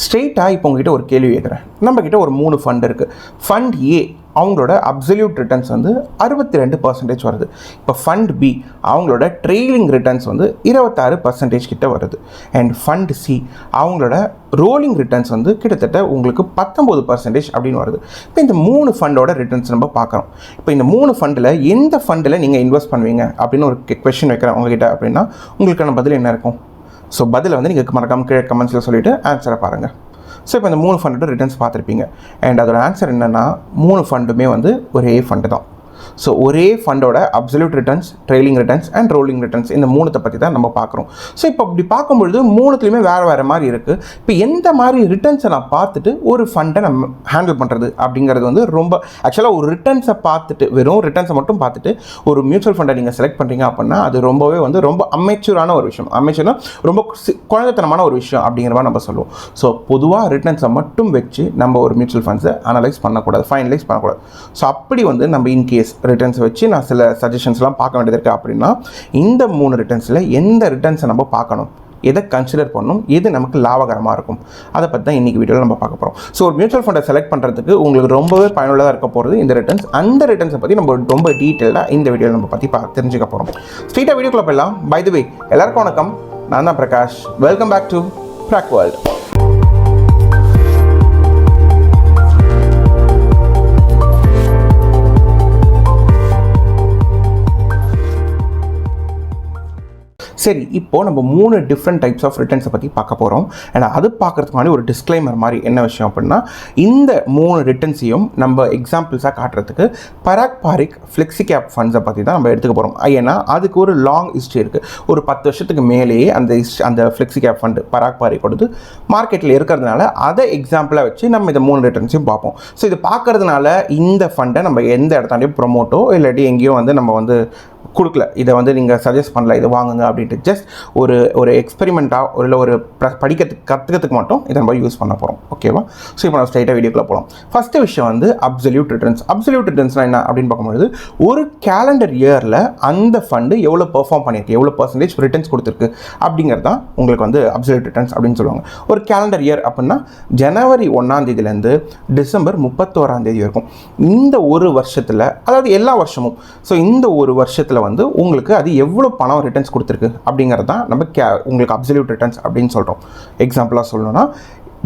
ஸ்ட்ரெயிட்டாக இப்போ உங்ககிட்ட ஒரு கேள்வி கேட்குறேன். நம்மக்கிட்ட ஒரு 3 ஃபண்ட் இருக்குது. ஃபண்ட் ஏ அவங்களோட அப்சல்யூட் ரிட்டர்ன்ஸ் வந்து 62% வருது. இப்போ ஃபண்ட் பி அவங்களோட ட்ரெயிலிங் ரிட்டர்ன்ஸ் வந்து 26% கிட்ட வருது. அண்ட் ஃபண்ட் சி அவங்களோட ரோலிங் ரிட்டர்ன்ஸ் வந்து கிட்டத்தட்ட உங்களுக்கு 19% அப்படின்னு வருது. இப்போ இந்த 3 ஃபண்டோட ரிட்டர்ன்ஸ் நம்ம பார்க்குறோம். இப்போ இந்த 3 ஃபண்டில் எந்த ஃபண்டில் நீங்கள் இன்வெஸ்ட் பண்ணுவீங்க அப்படின்னு ஒரு கொஸ்டின் வைக்கிறேன் உங்ககிட்ட அப்படின்னா உங்களுக்கான பதில் என்ன இருக்கும்? ஸோ பதிலை வந்து நீங்கள் மறக்காம கீழே கமெண்ட்ஸில் சொல்லிவிட்டு ஆன்சரை பாருங்கள். ஸோ இப்போ இந்த 3 ஃபண்டோட ரிட்டர்ன்ஸ் பார்த்துருப்பீங்க. அண்ட் அதோட ஆன்சர் என்னென்னா 3 ஃபண்டுமே வந்து ஒரே ஃபண்டு தான். ஸோ ஒரே ஃபண்டோட absolute returns, trailing returns and rolling returns இந்த 3 பற்றி தான் நம்ம பார்க்குறோம். ஸோ இப்போ இப்படி பார்க்கும்பொழுது 3த்துலையுமே வேறு மாதிரி இருக்குது. இப்போ எந்த மாதிரி ரிட்டர்ன்ஸை நான் பார்த்துட்டு ஒரு ஃபண்டை நம்ம ஹேண்டில் பண்ணுறது அப்படிங்கிறது வந்து ரொம்ப ஆக்சுவலாக ஒரு ரிட்டர்ன்ஸை பார்த்துட்டு வெறும் ரிட்டர்ன்ஸை மட்டும் பார்த்துட்டு ஒரு மியூச்சுவல் ஃபண்டை நீங்கள் செலக்ட் பண்ணுறீங்க அப்படின்னா அது ரொம்பவே வந்து ரொம்ப அமெச்சூரான ஒரு விஷயம். அமெச்சூர்னா ரொம்ப குழந்தைத்தனமான ஒரு விஷயம் அப்படிங்கிற மாதிரி நம்ம சொல்லுவோம். ஸோ பொதுவாக ரிட்டர்ன்ஸை மட்டும் வச்சு நம்ம ஒரு மியூச்சுவல் ஃபண்ட்ஸை அனலைஸ் பண்ணக்கூடாது, ஃபைனலைஸ் பண்ணக்கூடாது. ஸோ அப்படி வந்து நம்ம இன்கேஸ் ரிட்டர்ன்ஸ் வச்சு நான் சில சஜஷன்ஸ்லாம் பார்க்க வேண்டியது இருக்குது அப்படின்னா இந்த 3 ரிட்டர்ன்ஸில் எந்த ரிட்டர்ன்ஸை நம்ம பார்க்கணும், எதை கன்சிடர் பண்ணணும், எது நமக்கு லாபகரமாக இருக்கும், அதை பற்றி தான் இன்றைக்கி வீடியோவில் நம்ம பார்க்க போகிறோம். ஸோ ஒரு மியூச்சுவல் ஃபண்டை செலக்ட் பண்ணுறதுக்கு உங்களுக்கு ரொம்பவே பயனுள்ளதாக இருக்க போகிறது இந்த ரிட்டர்ன்ஸ். அந்த ரிட்டர்ன்ஸை பற்றி நம்ம ரொம்ப டீட்டெயிலாக இந்த வீடியோவில் நம்ம பற்றி தெரிஞ்சுக்க போகிறோம். ஸ்ட்ரெயிட்டாக வீடியோக்குள்ள போயிடலாம். பை தி வே எல்லாருக்கும் வணக்கம், நான் தான் Prakash. Welcome back to prog world. சரி, இப்போது நம்ம 3 டிஃப்ரெண்ட் டைப்ஸ் ஆஃப் ரிட்டர்ன்ஸை பற்றி பார்க்க போகிறோம். அண்ட் அது பார்க்குறதுக்கு முன்னாடி ஒரு டிஸ்க்ளைமர் மாதிரி என்ன விஷயம் அப்படின்னா இந்த 3 ரிட்டர்ன்ஸையும் நம்ம எக்ஸாம்பிள்ஸாக காட்டுறதுக்கு பராக் பாரிக் ஃப்ளெக்ஸி கேப் ஃபண்ட்ஸை பற்றி தான் நம்ம எடுத்துக்க போகிறோம். ஏன்னா அதுக்கு ஒரு லாங் ஹிஸ்ட்ரி இருக்குது. ஒரு 10 வருஷத்துக்கு மேலேயே அந்த ஃப்ளெக்ஸி கேப் ஃபண்டு பராக் பாரிக் கொடுத்து மார்க்கெட்டில் இருக்கிறதுனால அதை எக்ஸாம்பிளாக வச்சு நம்ம இந்த 3 ரிட்டர்ன்ஸையும் பார்ப்போம். ஸோ இது பார்க்குறதுனால இந்த ஃபண்டை நம்ம எந்த இடத்தாண்டியும் ப்ரொமோட்டோ இல்லாட்டி எங்கேயோ வந்து நம்ம வந்து கொடுக்கல, இதை வந்து நீங்கள் சஜஸ்ட் பண்ணல இதை வாங்குங்க அப்படின்ட்டு. ஜஸ்ட் ஒரு எக்ஸ்பெரிமெண்ட்டாக இல்லை ஒரு கற்றுக்கிறதுக்கு மட்டும் இதை நம்ம யூஸ் பண்ண போகிறோம். ஓகேவா? ஸோ இப்போ நம்ம ஸ்ட்ரைட்டாக வீடியோக்குள்ளே போகலாம். ஃபஸ்ட்டு விஷயம் வந்து அப்சல்யூட் ரிட்டர்ன்ஸ். அப்சல்யூட் ரிட்டர்ன்ஸ்னால் என்ன அப்படின்னு பார்க்கும்போது ஒரு கேலண்டர் இயரில் அந்த ஃபண்டு எவ்வளோ பெர்ஃபார்ம் பண்ணியிருக்கு, எவ்வளோ பர்சன்டேஜ் ரிட்டர்ன்ஸ் கொடுத்துருக்கு அப்படிங்கிறது தான் உங்களுக்கு வந்து அப்சல்யூட் ரிட்டர்ன்ஸ் அப்படின்னு சொல்லுவாங்க. ஒரு கேலண்டர் இயர் அப்படின்னா ஜனவரி 1 டிசம்பர் 31 வரைக்கும் இந்த ஒரு வருஷத்தில், அதாவது எல்லா வருஷமும். ஸோ இந்த ஒரு வருஷத்தில் வந்து உங்களுக்கு அது எவ்வளோ பணம் ரிட்டர்ன்ஸ் கொடுத்துருக்கு அப்படிங்கிறது தான் நம்ம உங்களுக்கு அப்சல்யூட் ரிட்டர்ன்ஸ் அப்படின்னு சொல்கிறோம். எக்ஸாம்பிளாக சொல்லணும்னா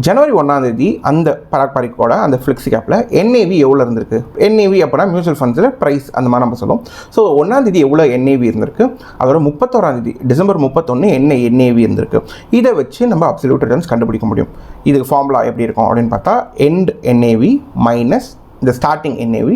ஜனவரி 1 அந்த பராக் பாரிக்கோட அந்த ஃப்ளெக்ஸி கேப்பில் NAV எவ்வளோ இருந்திருக்கு. NAV அப்படின்னா மியூச்சுவல் ஃபண்ட்ஸில் ப்ரைஸ் அந்த மாதிரி நம்ம சொல்லுவோம். ஸோ 1 எவ்வளோ NAV இருந்திருக்கு, அதோட 31 டிசம்பர் 31 என்ன NAV இருந்திருக்கு. இதை வச்சு நம்ம அப்சல்யூட் ரிட்டர்ன்ஸ் கண்டுபிடிக்க முடியும். இதுக்கு ஃபார்முலா எப்படி இருக்கும் அப்படின்னு பார்த்தா எண்ட் NAV மைனஸ் இந்த starting NAV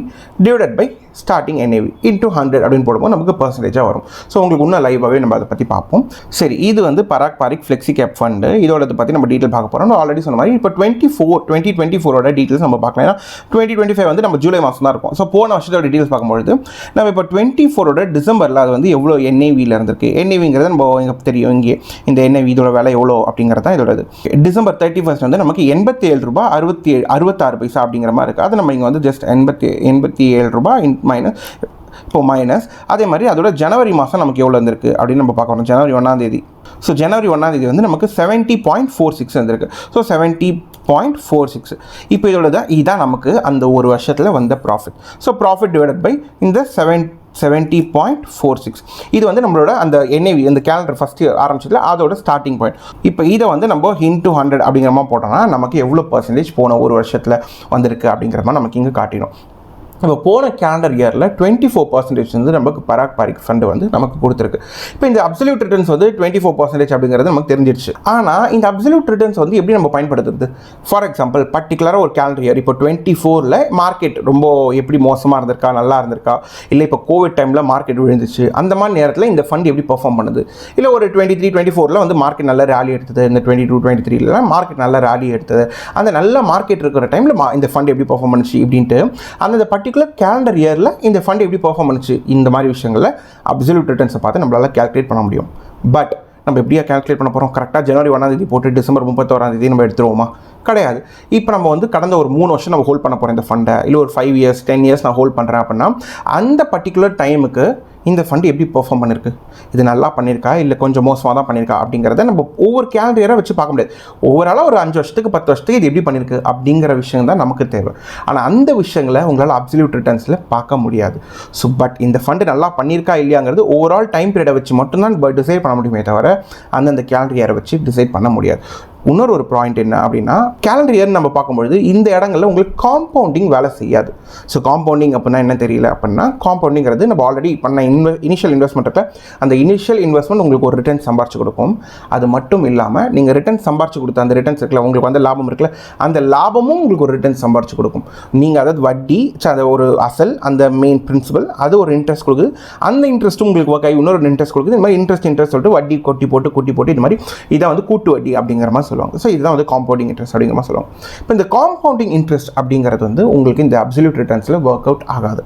divided by starting NAV into 100 அப்படின்னு போடும்போது நமக்கு பர்சன்டேஜாக வரும். ஸோ உங்களுக்கு இன்னும் லைவாகவே நம்ம அதை பற்றி பார்ப்போம். சரி, இது வந்து பராக் பாரிக் ஃப்ளெக்ஸி கேப் ஃபண்டு. இதோட பற்றி நம்ம டீட்டெயில் பார்க்க போகிறோம். நான் ஆல்ரெடி சொன்ன மாதிரி இப்போ 2024 டீட்டெயில்ஸ் நம்ம பார்க்கலாம். ஏன்னா 2025 வந்து நம்ம ஜூலை மாதம் தான் இருக்கும். ஸோ போன வருஷத்தோட டீட்டெயில்ஸ் பார்க்கும்பொழுது நம்ம இப்போ 24 டிசம்பரில் அது வந்து எவ்வளோ NAVயில் இருந்திருக்கு. NAVங்கிறது நம்ம எனக்கு தெரியும், இங்கே இந்த NAV இதோட விலை எவ்வளோ அப்படிங்கிறது தான் இதோட இது. டிசம்பர் 31 வந்து நமக்கு 87 ரூபாய் 66 பைசா அப்படிங்கிற மாதிரி இருக்குது. அது நம்ம இங்கே வந்து ஜஸ்ட் 87 ரூபாய் மைனஸ் இப்போ மைனஸ். அதே மாதிரி அதோட ஜனவரி மாதம் நமக்கு எவ்வளோ இருந்திருக்கு அப்படின்னு நம்ம பார்க்கணும். ஜனவரி 1 ஸோ ஜனவரி 1 வந்து நமக்கு 70.46 இருந்திருக்கு. ஸோ 70.46 இப்போ இதுதான் நமக்கு அந்த ஒரு வருஷத்தில் வந்த profit. So profit divided by இந்த 70.46 இது வந்து நம்மளோட அந்த NAV அந்த கேலண்டர் ஃபஸ்ட்டு ஆரம்பிச்சதுல அதோட ஸ்டார்டிங் பாயிண்ட். இப்போ இதை வந்து நம்ம இன்டூ 100 அப்படிங்கிற மாதிரி போட்டோம்னா நமக்கு எவ்வளோ பர்சன்டேஜ் போன ஒரு வருஷத்தில் வந்திருக்கு அப்படிங்கிற மாதிரி நமக்கு இங்கே காட்டிடும். நம்ம போன கேலண்டர் இயரில் 24% வந்து நமக்கு பராக் பாரிக் ஃபண்டு வந்து நமக்கு கொடுத்துருக்கு. இப்போ இந்த அப்சல்யூட் ரிட்டர்ன்ஸ் வந்து 24% அப்படிங்கிறது நமக்கு தெரிஞ்சிருச்சு. ஆனால் இந்த அப்சல்யூட் ரிட்டர்ன்ஸ் வந்து எப்படி நம்ம பயன்படுத்துறது? ஃபார் எக்ஸாம்பிள் பர்டிகுலராக ஒரு கேலண்டர் இயர் இப்போ 24ல் மார்க்கெட் ரொம்ப எப்படி மோசமாக இருந்திருக்கா, நல்லா இருந்திருக்கா, இல்லை இப்போ கோவிட் டைமில் மார்க்கெட் விழுந்துச்சு, அந்த மாதிரி நேரத்தில் இந்த ஃபண்ட் எப்படி பெர்ஃபார்ம் பண்ணுது. இல்லை ஒரு 23-24 வந்து மார்க்கெட் நல்ல ரேலி எடுத்தது, இந்த 22-23 மார்க்கெட் நல்ல ரேலி எடுத்தது, அந்த நல்ல மார்க்கெட் இருக்கிற டைமில் இந்த ஃபண்ட் எப்படி பெர்ஃபார்ம் பண்ணுச்சு இப்படின்ட்டு அந்த பர்டிகுலர் கேலண்டர் இயரில் இந்த ஃபண்ட் எப்படி பெர்ஃபார்ம் பண்ணுச்சு இந்த மாதிரி விஷயங்களில் அப்சல்யூட் ரிட்டர்ன்ஸை பார்த்து நம்மளால் கால்குலேட் பண்ண முடியும். பட் நம்ம எப்படியா கால்குலேட் பண்ண போகிறோம்? கரெக்டாக ஜனவரி 1 போட்டு டிசம்பர் 31 நம்ம எடுத்துருவோமா? கிடையாது. இப்போ நம்ம வந்து கடந்த ஒரு 3 வருஷம் நம்ம ஹோல்ட் பண்ண போகிறோம் இந்த ஃபண்டை, இல்லை ஒரு 5 இயர்ஸ் 10 இயர்ஸ் நான் ஹோல்ட் பண்ணுறேன் அப்படின்னா அந்த பர்டிகுலர் டைமுக்கு இந்த ஃபண்டு எப்படி பெர்ஃபார்ம் பண்ணியிருக்கு, இது நல்லா பண்ணியிருக்கா இல்லை கொஞ்சம் மோசமாக தான் பண்ணியிருக்கா அப்படிங்கிறத நம்ம ஒவ்வொரு கேலண்டர் இயரை வச்சு பார்க்க முடியாது. ஓவராலாக ஒரு 5 வருஷத்துக்கு 10 வருஷத்துக்கு இது எப்படி பண்ணியிருக்கு அப்படிங்கிற விஷயம் தான் நமக்கு தேவை. ஆனால் அந்த விஷயங்களை உங்களால் அப்சல்யூட் ரிட்டர்ன்ஸில் பார்க்க முடியாது. ஸோ பட் இந்த ஃபண்டு நல்லா பண்ணியிருக்கா இல்லையாங்கிறது ஓவரால் டைம் பீரியடை வச்சு மட்டும்தான் டிசைட் பண்ண முடியுமே தவிர அந்தந்த கேலண்டர் இயரை வச்சு டிசைட் பண்ண முடியாது. இன்னொரு ஒரு பாயிண்ட் என்ன அப்படின்னா, கேலண்டர் இயர் நம்ம பார்க்கும்பொழுது இந்த இடங்களில் உங்களுக்கு காம்பவுண்டிங் வேலை செய்யாது. ஸோ காம்பவுண்டிங் அப்படின்னா என்ன தெரியல அப்படின்னா, காம்பவுண்டிங்கிறது நம்ம ஆல்ரெடி பண்ண இனிஷியல் இன்வெஸ்ட்மெண்ட்டை அந்த இனிஷியல் இன்வெஸ்ட்மெண்ட் உங்களுக்கு ஒரு ரிட்டர்ன் சம்பாரிச்சு கொடுக்கும். அது மட்டும் இல்லாமல் நீங்கள் ரிட்டர்ன் சம்பாரிச்சு கொடுத்த அந்த ரிட்டர்ன்ஸ் இருக்குல்ல, உங்களுக்கு வந்து லாபம் இருக்குல்ல, அந்த லாபமும் உங்களுக்கு ஒரு ரிட்டர்ன் சம்பாரிச்சு கொடுக்கும். நீங்கள் அதாவது வட்டி, அந்த ஒரு அசல், அந்த மெயின் பிரின்சிபல், அது ஒரு இன்ட்ரெஸ்ட் கொடுக்குது. அந்த இன்ட்ரெஸ்ட்டும் உங்களுக்கு ஒர்க் ஆகி இன்னொரு இன்ட்ரெஸ்ட் கொடுக்குது. இந்த மாதிரி இன்ட்ரெஸ்ட் சொல்லிட்டு வட்டி கூட்டி போட்டு இது மாதிரி இதை வந்து கூட்டு வட்டி அப்படிங்கிற மாதிரி சொல்லுவாங்க. ஸோ இதுதான் வந்து காம்பவுண்டிங் இன்ட்ரெஸ்ட் அப்படிங்கிற மாதிரி சொல்லுவாங்க. இப்போ இந்த காம்பவுண்டிங் இன்ட்ரெஸ்ட் அப்படிங்கிறது வந்து உங்களுக்கு இந்த அப்சல்யூட் ரிட்டர்ன்ஸில் ஒர்க் அவுட் ஆகாது.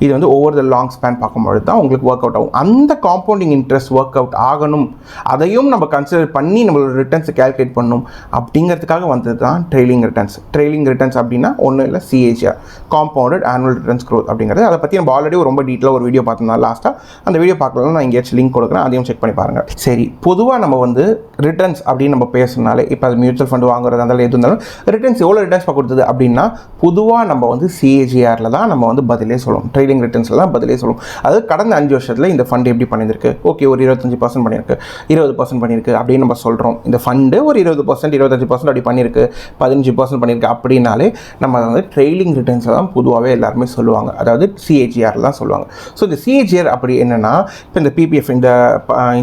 இது வந்து ஓவர் த லாங் ஸ்பேன் பார்க்கும்பொழுது தான் உங்களுக்கு ஒர்க் அவுட் ஆகும். அந்த காம்பவுண்டிங் இன்ட்ரெஸ்ட் ஒர்க் அவுட் ஆகணும், அதையும் நம்ம கன்சிடர் பண்ணி நம்மளோட ரிட்டர்ன்ஸை கேல்குலேட் பண்ணணும் அப்படிங்கிறதுக்காக வந்தது தான் ட்ரெய்லிங் ரிட்டர்ன்ஸ். ட்ரெய்லிங் ரிட்டர்ன்ஸ் அப்படின்னா ஒன்றும் இல்லை, CAGR, compounded annual returns growth அப்படிங்கிறது. அதை பற்றி நம்ம ஆல்ரெடி ரொம்ப டீட்டெயிலாக ஒரு வீடியோ பார்த்தோம்னா லாஸ்ட்டாக, அந்த வீடியோ பார்க்கலாம், நான் எங்கேயாச்சும் லிங்க் கொடுக்குறேன், அதையும் செக் பண்ணி பாருங்கள். சரி, பொதுவாக நம்ம வந்து ரிட்டர்ன்ஸ் அப்படின்னு நம்ம பேசுனாலே, இப்போ அது மியூச்சுவல் ஃபண்டு வாங்குறதா இருந்தாலும் எது இருந்தாலும் ரிட்டர்ன்ஸ் எவ்வளோ ரிட்டர்ன்ஸ் கொடுத்தது அப்படின்னா பொதுவாக நம்ம வந்து CAGRல தான் நம்ம வந்து பதிலே சொல்லுவோம், ட்ரெய்லிங் ரிட்டர்ன்ஸில் தான் பதிலே சொல்லுவோம். அதாவது கடந்த 5 வருஷத்தில் இந்த ஃபண்டு எப்படி பண்ணியிருக்கு, ஓகே ஒரு 25% பண்ணியிருக்கு, 20% பண்ணியிருக்கு அப்படின்னு நம்ம சொல்கிறோம். இந்த ஃபண்டு ஒரு 20% 25% அப்படி பண்ணியிருக்கு, 15% பண்ணியிருக்கு அப்படின்னாலே நம்ம வந்து ட்ரெய்லிங் ரிட்டர்ன்ஸில் தான் பொதுவாகவே எல்லாருமே சொல்லுவாங்க, அதாவது CAGR தான் சொல்லுவாங்க. ஸோ இந்த CAGR அப்படி என்னென்னா, இப்போ இந்த PPF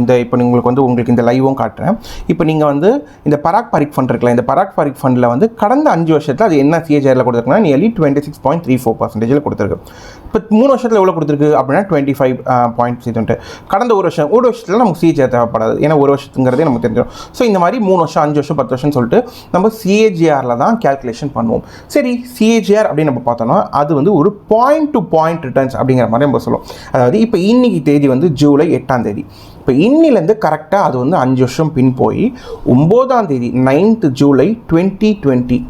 இந்த இப்போ உங்களுக்கு இந்த லைவும் காட்டுறேன். இப்போ நீங்கள் வந்து இந்த பராக் பாரிக் ஃபண்ட் இருக்குல்ல, இந்த பராக் பாரிக் ஃபண்டில் வந்து கடந்த 5 வருஷத்தில் அது என்ன CAGRல கொடுத்துருக்குன்னா நியர்லி 26.34% கொடுத்துருக்கு. இப்போ 3 வருஷத்தில் எவ்வளோ கொடுத்துருக்கு அப்படின்னா 25.6. கடந்த ஒரு வருஷத்தில் நமக்கு CAGR தேவைப்படாது, ஏன்னா ஒரு வருஷத்துங்கிறதே நமக்கு தெரிஞ்சிடும். ஸோ இந்த மாதிரி 3 வருஷம் 5 வருஷம் 10 வருஷம் சொல்லிட்டு நம்ம CAGRல தான் கேல்குலேஷன் பண்ணுவோம். சரி, CAGR அப்படின்னு நம்ம பார்த்தோம்னா அது வந்து ஒரு பாயிண்ட் டு பாயிண்ட் ரிட்டர்ன்ஸ் அப்படிங்கிற மாதிரி நம்ம சொல்லுவோம். அதாவது இப்போ இன்னைக்கு தேதி வந்து ஜூலை 8ஆம் தேதி. இப்போ இன்னிலேருந்து கரெக்டாக அது வந்து 5 வருஷம் பின் போய் 9ஆம் தேதி 9th ஜூலை 2020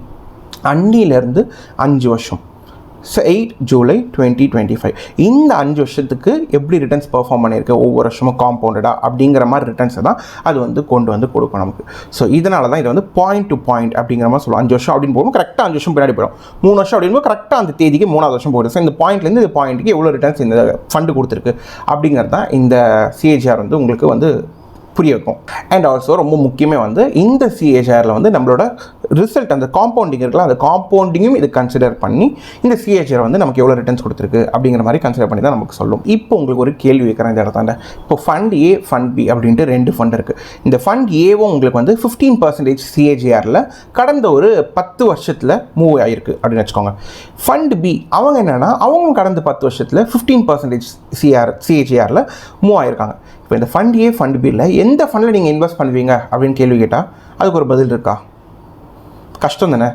அன்னிலேருந்து 5 வருஷம் 8 ஜூலை 2025 இந்த 5 வருஷத்துக்கு எப்படி ரிட்டர்ன்ஸ் பெர்ஃபார்ம் பண்ணியிருக்கு, ஒவ்வொரு வருஷமும் காம்பவுண்டடாக அப்படிங்கிற மாதிரி ரிட்டர்ன்ஸை தான் அது வந்து கொண்டு வந்து கொடுக்கும் நமக்கு. ஸோ இதனால தான் இது வந்து பாயிண்ட் டு பாயிண்ட் அப்படிங்கிற மாதிரி சொல்லுவோம். 5 வருஷம் அப்படின்னு போகும்போது கரெக்டாக 5 வருஷம் பின்னாடி போயிடும், 3 வருஷம் அப்படிங்கும்போது கரெக்டாக அந்த தேதிக்கு 3ஆவது வருஷம் போயிடும். ஸோ இந்த பாயிண்ட்லேருந்து இந்த பாயிண்ட்டுக்கு எவ்வளோ ரிட்டர்ன்ஸ் இந்த ஃபண்டு கொடுத்துருக்கு அப்படிங்கிறது தான் இந்த CAGR வந்து உங்களுக்கு வந்து புரிய வைக்கும். அண்ட் ஆல்சோ ரொம்ப முக்கியமே வந்து இந்த CAGRல வந்து நம்மளோட ரிசல்ட் அந்த காம்பவுண்டிங் இருக்கலாம், அந்த காம்பவுண்டிங்கும் இது கன்சிடர் பண்ணி இந்த CAGR வந்து நமக்கு எவ்வளோ ரிட்டர்ன்ஸ் கொடுத்துருக்கு அப்படிங்கிற மாதிரி கன்சிடர் பண்ணி தான் நமக்கு சொல்லும். இப்போ உங்களுக்கு ஒரு கேள்வி வைக்கிறேன் இந்த இடத்தாண்ட. இப்போ ஃபண்ட் A ஃபண்ட் B அப்படின்ட்டு 2 ஃபண்ட் இருக்குது. இந்த ஃபண்ட் ஏவும் உங்களுக்கு வந்து 15% CAGRல கடந்த ஒரு 10 வருஷத்தில் மூவ் ஆகிருக்கு அப்படின்னு வச்சுக்கோங்க. ஃபண்ட் B அவங்க என்னென்னா அவங்க கடந்த 10 வருஷத்தில் 15% CAGRல மூவ் ஆகிருக்காங்க. இப்போ இந்த ஃபண்ட் A ஃபண்ட் Bல எந்த ஃபண்டில் நீங்கள் இன்வெஸ்ட் பண்ணுவீங்க அப்படின்னு கேள்வி கேட்டால் அதுக்கு ஒரு பதில் இருக்கா? கஷ்டம் தானே.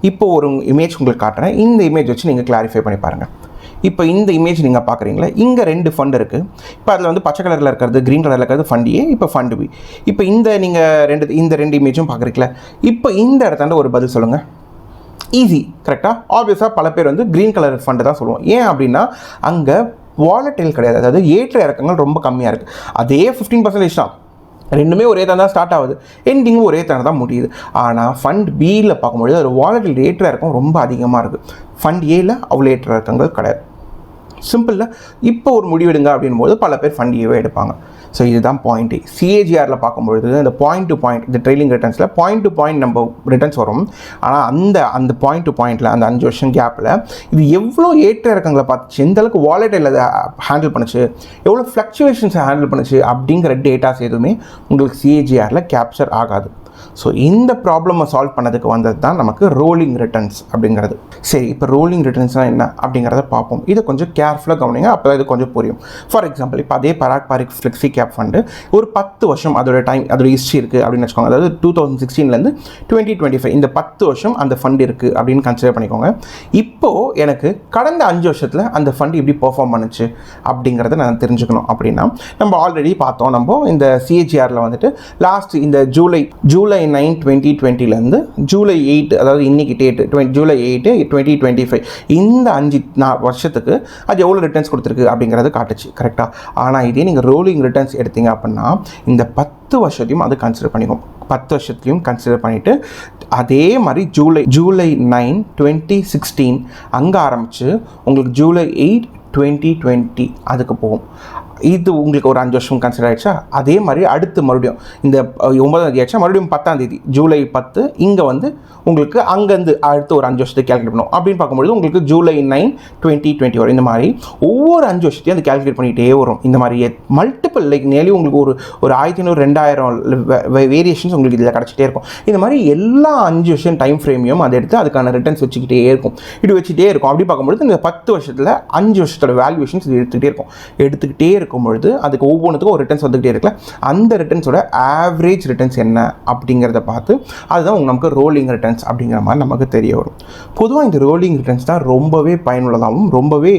இப்போ ஒரு இமேஜ் உங்களுக்கு காட்டுறேன், இந்த இமேஜ் வச்சு நீங்கள் கிளாரிஃபை பண்ணி பாருங்கள். இப்போ இந்த இமேஜ் நீங்கள் பார்க்குறீங்களா, இங்கே 2 ஃபண்ட் இருக்குது. இப்போ அதில் வந்து பச்சை கலரில் இருக்கிறது க்ரீன் கலரில் இருக்கிறது ஃபண்ட் A, இப்போ ஃபண்ட் B. இப்போ நீங்கள் இந்த ரெண்டு இமேஜும் பார்க்குறீங்களா, இப்போ இந்த இடத்தாண்ட ஒரு பதில் சொல்லுங்கள். ஈஸி, கரெக்டாக? ஆப்வியஸாக பல பேர் வந்து க்ரீன் கலர் ஃபண்டு தான் சொல்லுவோம். ஏன் அப்படின்னா அங்கே வாலட்டைல் கிடையாது, அதாவது ஏற்ற இறக்கங்கள் ரொம்ப கம்மியாக இருக்குது. அதே 15% தான், ரெண்டுமே ஒரே தான் ஸ்டார்ட் ஆகுது, எண்டிங்கும் ஒரே தான் முடியுது. ஆனால் ஃபண்ட் Bயில் பார்க்கும்பொழுது அது வாலட்டைல் ஏற்ற இறக்கம் ரொம்ப அதிகமாக இருக்குது. ஃபண்ட் Aல அவ்வளோ ஏற்ற இறக்கங்கள் கிடையாது. சிம்பிளில் இப்போ ஒரு முடிவெடுங்க அப்படின் போது பல பேர் ஃபண்ட் Aவே எடுப்பாங்க. ஸோ இதுதான் பாயிண்ட்டு. CAGRல பார்க்கும்பொழுது இந்த பாயிண்ட் டு பாயிண்ட், இந்த ட்ரெய்லிங் ரிட்டர்ன்ஸில் பாயிண்ட் டு பாயிண்ட் நம்ம ரிட்டர்ன்ஸ் வரும். ஆனால் அந்த பாயிண்ட் டு பாயிண்டில் அந்த 5 வருஷம் கேப்பில் இது எவ்வளோ ஏற்ற இறக்கங்களை பார்த்துச்சு, எந்த அளவுக்கு வாலட்டைல் அதை ஹேண்டில் பண்ணுச்சு, எவ்வளோ ஃப்ளக்சுவேஷன்ஸை ஹேண்டில் பண்ணுச்சு அப்படிங்கிற டேட்டாஸ் எதுவுமே உங்களுக்கு CAGRல கேப்சர் ஆகாது. ஸோ இந்த ப்ராப்ளமை சால்வ் பண்ணதுக்கு வந்தது தான் நமக்கு ரோலிங் ரிட்டர்ன்ஸ் அப்படிங்கிறது. சரி, இப்போ ரோலிங் ரிட்டர்ன்ஸ்னால் என்ன அப்படிங்கிறத பார்ப்போம். இதை கொஞ்சம் கேர்ஃபுல்லாக கவனிங்க, அப்போ இது கொஞ்சம் புரியும். ஃபார் எக்ஸாம்பிள், இப்போ அதே பராக் பாரிக் ஃப்ளெக்ஸி கேப் ஃபண்டு ஒரு 10 வருஷம் அதோட ஹிஸ்ட்ரி இருக்குது அப்படின்னு வச்சுக்கோங்க. அதாவது 2016 2025 இந்த 10 வருஷம் அந்த ஃபண்ட் இருக்குது அப்படின்னு கன்சிடர் பண்ணிக்கோங்க. இப்போது எனக்கு கடந்த 5 வருஷத்தில் அந்த ஃபண்ட் எப்படி பெர்ஃபார்ம் பண்ணுச்சு அப்படிங்கிறத நான் தெரிஞ்சுக்கணும். அப்படின்னா நம்ம ஆல்ரெடி பார்த்தோம், நம்ம இந்த CAGRல வந்துட்டு லாஸ்ட் இந்த ஜூலை ஜூலை 9 2020 ஜூலை 8 அதாவது இன்னைக்கு டேட்டு ஜூலை 8 2025 இந்த 5 வருஷத்துக்கு அது எவ்வளோ ரிட்டர்ன்ஸ் கொடுத்துருக்கு அப்படிங்கிறது காட்டுச்சு கரெக்டாக. ஆனால் இதே நீங்கள் ரோலிங் ரிட்டர்ன்ஸ் எடுத்தீங்க அப்படின்னா இந்த 10 வருஷத்தையும் அது கன்சிடர் பண்ணிக்கும். 10 வருஷத்துலையும் கன்சிடர் பண்ணிவிட்டு அதே மாதிரி ஜூலை 9 2016 அங்கே ஆரம்பித்து உங்களுக்கு ஜூலை 8 2020 அதுக்கு போகும். இது உங்களுக்கு ஒரு 5 வருஷம் கன்சிடர் ஆகிடுச்சா. அதே மாதிரி அடுத்து மறுபடியும் இந்த 9ஆம் தேதி ஆச்சா மறுபடியும் 10ஆம் தேதி ஜூலை 10 இங்கே உங்களுக்கு அங்கேருந்து அடுத்து ஒரு 5 வருஷத்துக்கு கேல்குலேட் பண்ணணும் அப்படின்னு பார்க்கும்போது உங்களுக்கு ஜூலை 9 2020 வரும். இந்த மாதிரி ஒவ்வொரு 5 வருஷத்தையும் அது கேல்குலேட் பண்ணிகிட்டே வரும். இந்த மாதிரி மல்டிபிள் நேர்லி உங்களுக்கு ஒரு 1500 2000 வேரியேஷன்ஸ் உங்களுக்கு இதில் கிடச்சிட்டே இருக்கும். இந்த மாதிரி எல்லா 5 வருஷம் டைம் ஃப்ரேமையும் அதை எடுத்து அதுக்கான ரிட்டர்ன்ஸ் வச்சுக்கிட்டே இருக்கும். இது வச்சுட்டே இருக்கும். அப்படி பார்க்கும்போது இந்த 10 வருஷத்தில் 5 வருஷத்தோட வேல்யூவேஷன்ஸ் இது எடுத்துக்கிட்டே இருக்கும்பொழுது அதுக்கு ஒவ்வொன்றுத்துக்கும் ஒரு ரிட்டர்ன்ஸ் வந்துகிட்டே இருக்குல்ல. அந்த ரிட்டர்ன்ஸோட ஆவரேஜ் ரிட்டர்ன்ஸ் என்ன அப்படிங்கிறத பார்த்து அதுதான் நமக்கு ரோலிங் ரிட்டர்ன்ஸ் அப்படிங்கிற மாதிரி நமக்கு தெரிய வரும். பொதுவாக இந்த ரோலிங் ரிட்டர்ன்ஸ் தான் ரொம்பவே பயனுள்ளதாகவும் ரொம்பவே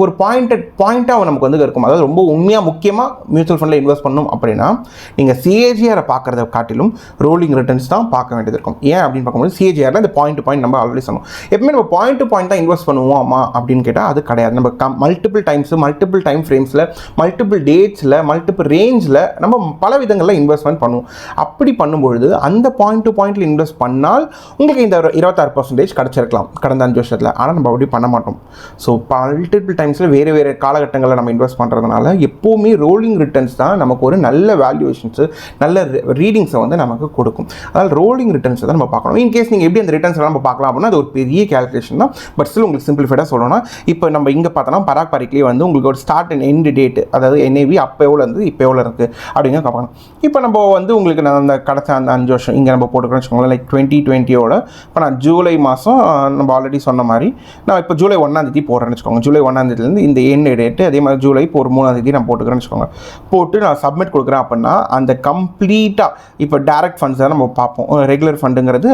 ஒரு பாயிண்ட்டாக நமக்கு இருக்கும். அதாவது ரொம்ப உண்மையாக முக்கியமாக மியூச்சுவல் ஃபண்டில் இன்வெஸ்ட் பண்ணணும் அப்படின்னா நீங்கள் சிஏஜிஆரை பார்க்குறத காட்டிலும் ரோலிங் ரிட்டர்ன்ஸ் தான் பார்க்க வேண்டியது இருக்கும். ஏன் அப்படின்னு பார்க்கும்போது சிஏஜிஆரில் இந்த பாயிண்ட் டு பாயிண்ட் நம்ம ஆல்ரெடி சொன்னோம். எப்பவுமே நம்ம பாயிண்ட் டு பாயிண்ட் தான் இன்வெஸ்ட் பண்ணுவோமா அப்படின்னு கேட்டால் அது கிடையாது. நம்ம மல்டிபிள் டைம் ஃப்ரேம்ஸில் மல்டிபிள் டேட்ஸில் மல்டிபிள் ரேஞ்சில் நம்ம பல விதங்களில் இன்வெஸ்ட்மெண்ட் பண்ணுவோம். அப்படி பண்ணும்பொழுது அந்த பாயிண்ட் டு பாயிண்டில் இன்வெஸ்ட் பண்ணால் உங்களுக்கு இந்த 26% கிடச்சிருக்கலாம் கடந்த 5 வருஷத்தில். ஆனால் நம்ம அப்படி பண்ண மாட்டோம். ஸோ மல்டிபிள் டைம்ஸில் வேறு காலகட்டங்களில் நம்ம இன்வெஸ்ட் பண்ணுறதுனால எப்போவுமே ரோலிங் ரிட்டர்ன்ஸ் தான் நமக்கு ஒரு நல்ல வேல்யூவேஷன்ஸு நல்ல ரீடிங்ஸை நமக்கு கொடுக்கும். அதனால் ரோலிங் ரிட்டர்ன்ஸை தான் நம்ம பார்க்கணும். இன்கேஸ் நீங்கள் எப்படி அந்த ரிட்டர்ன்ஸ் நம்ம பார்க்கலாம் அப்படின்னா அது ஒரு பெரிய கேல்குலேஷன் தான். பட் ஸ்டில் உங்களுக்கு சிம்பிளிஃபைடாக சொல்லணும்னா இப்போ நம்ம இங்கே பார்த்தோன்னா பராக் பாரிக்லேயே உங்களுக்கு ஒரு ஸ்டார்ட் அண்ட் எண்ட் டேட்டு அதாவது NAV அப்போ எவ்வளோ இருந்தது இப்போ எவ்வளோ இருக்குது அப்படிங்கிற பார்க்கணும். இப்போ நம்ம உங்களுக்கு நான் அந்த கடைசி அந்த 5 வருஷம் இங்கே நம்ம போட்டுக்கிறோன்னு வச்சுக்கோங்களேன். லைக் 2020 இப்போ நான் ஜூலை மாதம் நம்ம ஆல்ரெடி சொன்ன மாதிரி நான் இப்போ ஜூலை 1ஆம் தேதி போடுறேன்னு வச்சுக்கோங்க. ஜூலை 1ஆம் தேதியிலேருந்து இந்த எண்ட் டேட்டு அதே மாதிரி ஜூலை இப்போ ஒரு 3ஆம் தேதி நான் போட்டுக்கிறேன்னு வச்சுக்கோங்க. போட்டு நான் சப்மிட் கொடுக்குறேன் அப்படின்னா அந்த கம்ப்ளீட்டாக இப்போ டேரக்ட் ஃபண்ட்ஸ் தான் நம்ம பார்ப்போம். ரெகுலர் ஃபண்டுங்கிறது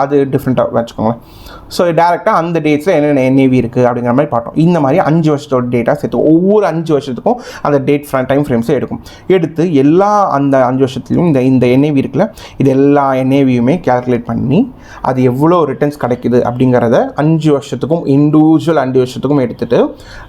அது டிஃப்ரெண்ட்டாக வச்சுக்கோங்களேன். ஸோ டேரெக்டாக அந்த டேட்ஸில் என்னென்ன NAV இருக்குது அப்படிங்கிற மாதிரி பார்த்தோம். இந்த மாதிரி 5 வருஷத்தோட டேட்டா சேர்த்து ஒவ்வொரு 5 வருஷத்துக்கும் அந்த டைம் ஃப்ரேம்ஸை எடுத்து எல்லா அந்த 5 வருஷத்துலையும் இந்த NAV இருக்குல்ல இது எல்லா NAVயுமே கேல்குலேட் பண்ணி அது எவ்வளோ ரிட்டர்ன்ஸ் கிடைக்குது அப்படிங்கிறத 5 வருஷத்துக்கும் இண்டிவிஜுவல் 5 வருஷத்துக்கும் எடுத்துகிட்டு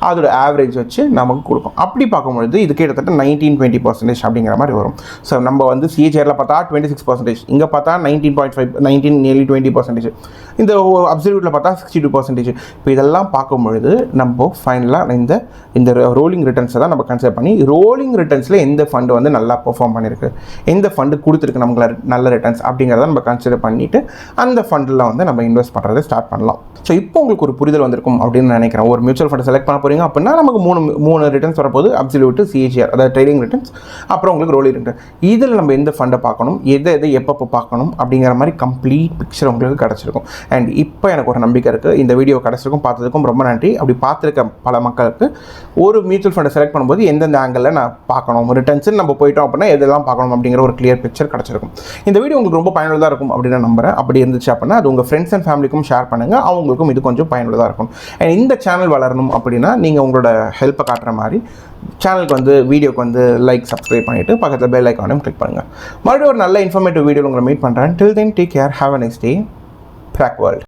அதோட ஆவரேஜ் வச்சு நமக்கு கொடுக்கும். அப்படி பார்க்கும்பொழுது இது கிட்டத்தட்ட 19-20% அப்படிங்கிற மாதிரி வரும். ஸோ நம்ம சிஏஜிஆரில் பார்த்தா 26%, இங்கே பார்த்தா 19.5 nearly 20%, இந்த அப்சல்யூட்டில் பார்த்தா 62%. இப்போ இதெல்லாம் பார்க்கும்பொழுது நம்ம ஃபைனலாக இந்த ரோலிங் ரிட்டர்ன்ஸை தான் நம்ம கன்சிடர் பண்ணி ரோலிங் ரிட்டர்ன்ஸில் எந்த ஃபண்டு நல்லா பெர்ஃபார்ம் பண்ணியிருக்கு எந்த ஃபண்டு கொடுத்துருக்கு நமக்கு நல்ல ரிட்டர்ன்ஸ் அப்படிங்கிறத நம்ம கன்சிடர் பண்ணிவிட்டு அந்த ஃபண்டில் நம்ம இன்வெஸ்ட் பண்ணுறதை ஸ்டார்ட் பண்ணலாம். ஸோ இப்போ உங்களுக்கு ஒரு புரிதல் வந்திருக்கும் அப்படின்னு நினைக்கிறேன். ஒரு மியூச்சுவல் ஃபண்டை செலக்ட் பண்ண போகிறீங்க அப்படின்னா நமக்கு மூணு ரிட்டர்ன்ஸ் வரப்போது. அப்சல்யூட், சிஏஜிஆர் அதாவது ட்ரேடிங் ரிட்டர்ன்ஸ், அப்புறம் உங்களுக்கு ரோலிங் ரிட்டர்ன். இதில் நம்ம எந்த ஃபண்டை பார்க்கணும் எதை எப்பப்போ பார்க்கணும் அப்படிங்கிற மாதிரி கம்ப்ளீட் பிக்சர் உங்களுக்கு கிடச்சிருக்கும். அண்ட் இப்போ எனக்கு ஒரு நம்பிக்கை இருக்குது. இந்த வீடியோ கிடச்சிருக்கும் பார்த்ததுக்கும் ரொம்ப நன்றி. அப்படி பார்த்துருக்க பல மக்களுக்கு ஒரு மியூச்சுவல் ஃபண்டை செலக்ட் பண்ணும்போது எந்தெந்த ஆங்கிளில் நான் பார்க்கணும் ரிட்டர்ன்ஸ் நம்ம போயிட்டோம் அப்படின்னா எதெல்லாம் பார்க்கணும் அப்படிங்கிற ஒரு கிளியர் பிக்சர் கிடச்சிருக்கும். இந்த வீடியோ உங்களுக்கு ரொம்ப பயனுள்ளதாக இருக்கும் அப்படின்னு நான் நம்புறேன். அப்படி இருந்துச்சு அப்படின்னா அது உங்கள் ஃப்ரெண்ட்ஸ் அண்ட் ஃபேமிலிக்கும் ஷேர் பண்ணுங்கள். அவங்களுக்கும் இது கொஞ்சம் பயனுள்ளதாக இருக்கும். அண்ட் இந்த சேனல் வளரணும் அப்படின்னா நீங்கள் உங்களோட ஹெல்ப்பை காட்டுற மாதிரி சேனலுக்கு வீடியோக்கு லைக் சப்ஸ்கிரைப் பண்ணிவிட்டு பக்கத்தில் பெல் ஐக்கானையும் கிளிக் பண்ணுங்கள். மறுபடியும் ஒரு நல்ல இன்ஃபர்மேட்டிவ் வீடியோ உங்களை மீட் பண்ணுறேன். Till then take care, have a nice day. பிராக் வேர்ல்ட்.